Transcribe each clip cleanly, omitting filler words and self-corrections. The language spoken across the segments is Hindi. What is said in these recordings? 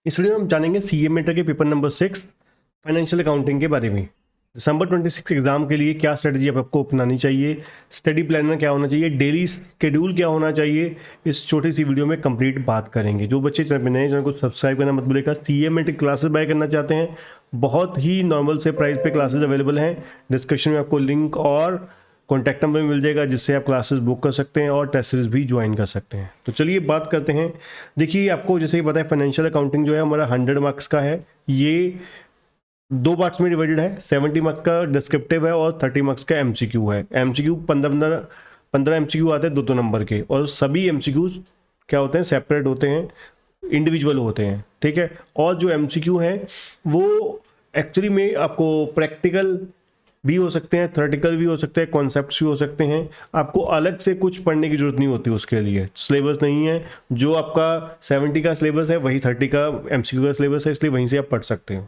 इस वीडियो में हम जानेंगे सीए मेटर के पेपर नंबर 6 फाइनेंशियल अकाउंटिंग के बारे में। दिसंबर 26 एग्जाम के लिए क्या स्ट्रेटजी आपको अपनानी चाहिए, स्टडी प्लानर क्या होना चाहिए, डेली शेड्यूल क्या होना चाहिए, इस छोटी सी वीडियो में कंप्लीट बात करेंगे। जो बच्चे चैनल पर नए चैनल को सब्सक्राइब करना मत भूलिएगा। सीए मेटर क्लासेस बाय करना चाहते हैं, बहुत ही नॉर्मल से प्राइस पे क्लासेस अवेलेबल हैं। डिस्क्रिप्शन में आपको लिंक और कॉन्टैक्ट नंबर मिल जाएगा, जिससे आप क्लासेस बुक कर सकते हैं और टेस्ट सीरीज भी ज्वाइन कर सकते हैं। तो चलिए बात करते हैं। देखिए, आपको जैसे ही पता है फाइनेंशियल अकाउंटिंग जो है हमारा 100 मार्क्स का है। ये 2 पार्ट्स में डिवाइडेड है। 70 मार्क्स का डिस्क्रिप्टिव है और 30 मार्क्स का एमसीक्यू है। एमसीक्यू 15 एमसीक्यू आते हैं 2 नंबर के, और सभी एमसीक्यूज क्या होते हैं, सेपरेट होते हैं, इंडिविजुअल होते हैं। ठीक है। और जो एमसीक्यू हैं वो एक्चुअली में आपको प्रैक्टिकल भी हो सकते हैं, थ्योरेटिकल भी हो सकते हैं, कॉन्सेप्ट्स भी हो सकते हैं। आपको अलग से कुछ पढ़ने की जरूरत नहीं होती, उसके लिए सिलेबस नहीं है। जो आपका 70 का सिलेबस है वही 30 का एमसीक्यू का सिलेबस है, इसलिए वहीं से आप पढ़ सकते हो।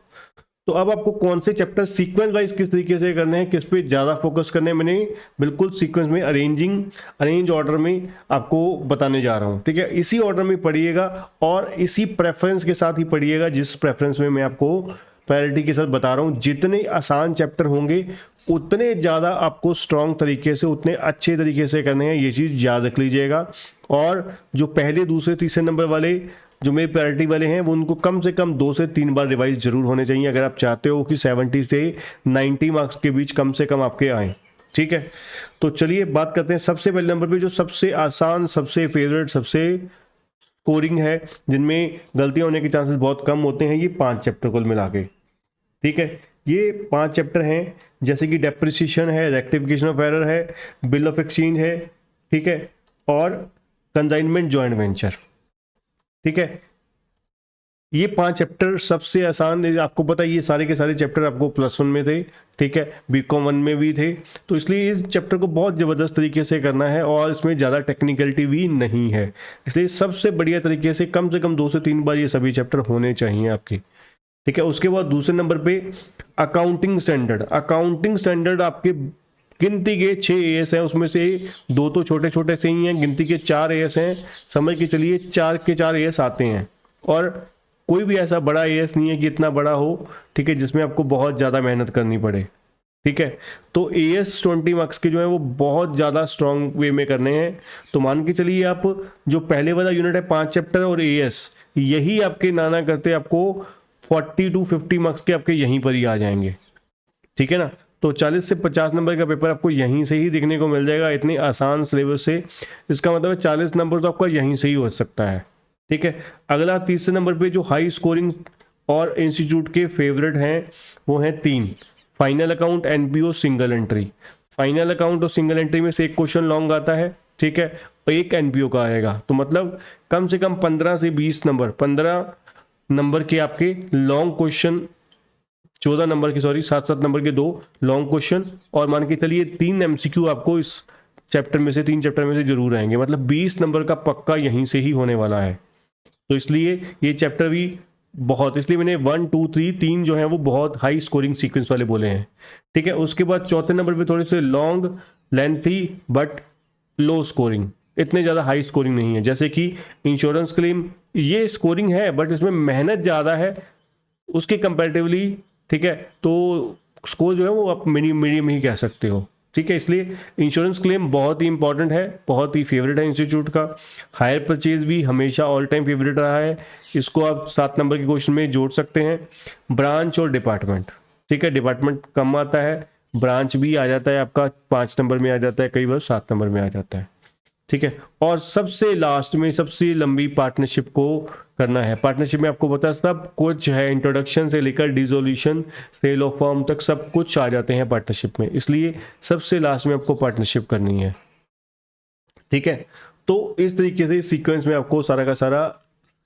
तो अब आपको कौन से चैप्टर सीक्वेंस वाइज किस तरीके से करने हैं, किस पे ज़्यादा फोकस करने हैं, मैंने बिल्कुल सीक्वेंस में अरेंज ऑर्डर में आपको बताने जा रहा हूँ। ठीक है। इसी ऑर्डर में पढ़िएगा और इसी प्रेफरेंस के साथ ही पढ़िएगा, जिस प्रेफरेंस में मैं आपको प्रायोरिटी के साथ बता रहा हूँ। जितने आसान चैप्टर होंगे उतने ज़्यादा आपको स्ट्रॉन्ग तरीके से, उतने अच्छे तरीके से करने हैं, ये चीज़ याद रख लीजिएगा। और जो पहले, दूसरे, तीसरे नंबर वाले जो मेरे प्रायोरिटी वाले हैं वो उनको कम से कम 2 से 3 बार रिवाइज जरूर होने चाहिए, अगर आप चाहते हो कि 70 से 90 मार्क्स के बीच कम से कम आपके आए। ठीक है। तो चलिए बात करते हैं। सबसे पहले नंबर पे जो सबसे आसान, सबसे फेवरेट, सबसे स्कोरिंग है, जिनमें गलतियां होने के चांसेस बहुत कम होते हैं, ये 5 चैप्टर कुल मिला के। ठीक है। ये 5 चैप्टर हैं, जैसे कि डेप्रिसिएशन है, रेक्टिफिकेशन ऑफ एरर है, बिल ऑफ एक्सचेंज है, ठीक है, और कंसाइनमेंट जॉइंट वेंचर। ठीक है। ये 5 चैप्टर सबसे आसान, आपको पता है ये सारे के सारे चैप्टर आपको +1 में थे। ठीक है। बीकॉम 1 में भी थे। तो इसलिए इस चैप्टर को बहुत ज़बरदस्त तरीके से करना है और इसमें ज़्यादा टेक्निकलिटी भी नहीं है, इसलिए सबसे बढ़िया तरीके से कम 2 से 3 बार ये सभी चैप्टर होने चाहिए आपके। ठीक है। उसके बाद दूसरे नंबर पे अकाउंटिंग स्टैंडर्ड। अकाउंटिंग स्टैंडर्ड आपके गिनती के 6 एएस हैं, उसमें से 2 तो छोटे छोटे से ही हैं, गिनती के 4 एएस हैं। समझ के चलिए 4 के 4 एएस आते हैं, और कोई भी ऐसा बड़ा एएस नहीं है कि इतना बड़ा हो, ठीक है, जिसमें आपको बहुत ज़्यादा मेहनत करनी पड़े। ठीक है। तो एएस 20 मार्क्स के जो है वो बहुत ज़्यादा स्ट्रॉन्ग वे में करने हैं। तो मान के चलिए आप जो पहले वाला यूनिट है 5 चैप्टर और एएस, यही आपके नाना करते आपको 40 to 50 मार्क्स के आपके यहीं पर ही आ जाएंगे। ठीक है ना। तो 40 से 50 नंबर का पेपर आपको यहीं से ही देखने को मिल जाएगा, इतनी आसान सिलेबस से। इसका मतलब 40 नंबर तो आपका यहीं से ही हो सकता है। ठीक है। अगला तीसरे नंबर पे जो हाई स्कोरिंग और इंस्टीट्यूट के फेवरेट हैं वो हैं 3, final account, NPO, single entry. Final account और सिंगल एंट्री में से एक क्वेश्चन लॉन्ग आता है, ठीक है, और एक एनपीओ का आएगा। तो मतलब कम से कम 15 से 20 नंबर, 15 नंबर के आपके लॉन्ग क्वेश्चन, 14 नंबर के, सॉरी 7 नंबर के 2 लॉन्ग क्वेश्चन, और मान के चलिए 3 एमसीक्यू आपको इस चैप्टर में से, 3 चैप्टर में से जरूर आएंगे। मतलब 20 नंबर का पक्का यहीं से ही होने वाला है। तो इसलिए ये चैप्टर भी बहुत, इसलिए मैंने 1, 2, 3 जो है वो बहुत हाई स्कोरिंग सीक्वेंस वाले बोले हैं। ठीक है। उसके बाद चौथे नंबर पे थोड़े से long, lengthy but low scoring, इतने ज़्यादा हाई स्कोरिंग नहीं है। जैसे कि इंश्योरेंस क्लेम, ये स्कोरिंग है बट इसमें मेहनत ज़्यादा है उसके कंपैरेटिवली। ठीक है। तो स्कोर जो है वो आप मीडियम ही कह सकते हो। ठीक है। इसलिए इंश्योरेंस क्लेम बहुत ही इंपॉर्टेंट है, बहुत ही फेवरेट है इंस्टीट्यूट का। हायर परचेज भी हमेशा ऑल टाइम फेवरेट रहा है, इसको आप 7 नंबर के क्वेश्चन में जोड़ सकते हैं। ब्रांच और डिपार्टमेंट, ठीक है, डिपार्टमेंट कम आता है, ब्रांच भी आ जाता है आपका 5 नंबर में आ जाता है, कई बार 7 नंबर में आ जाता है। ठीक है। और सबसे लास्ट में सबसे लंबी पार्टनरशिप को करना है। पार्टनरशिप में आपको पता है सब कुछ है, इंट्रोडक्शन से लेकर डिसोल्यूशन, सेल ऑफ फॉर्म तक सब कुछ आ जाते हैं पार्टनरशिप में, इसलिए सबसे लास्ट में आपको पार्टनरशिप करनी है। ठीक है। तो इस तरीके से सीक्वेंस में आपको सारा का सारा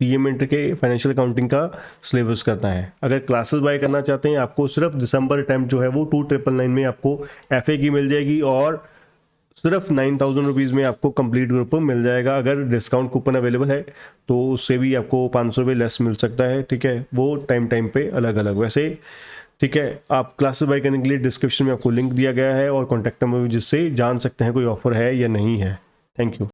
सीए मेटर के फाइनेंशियल अकाउंटिंग का सिलेबस करना है। अगर क्लासेस बाय करना चाहते हैं, आपको सिर्फ दिसंबर अटैम्प्ट जो है वो 2999 में आपको एफए की मिल जाएगी, और सिर्फ 9000 रुपीज़ में आपको कंप्लीट ग्रुप मिल जाएगा। अगर डिस्काउंट कूपन अवेलेबल है तो उससे भी आपको 500 रुपये लेस मिल सकता है। ठीक है। वो टाइम पे अलग अलग वैसे। ठीक है। आप क्लासेस बाय करने के लिए डिस्क्रिप्शन में आपको लिंक दिया गया है और कॉन्टैक्ट नंबर, जिससे जान सकते हैं कोई ऑफर है या नहीं है। Thank you.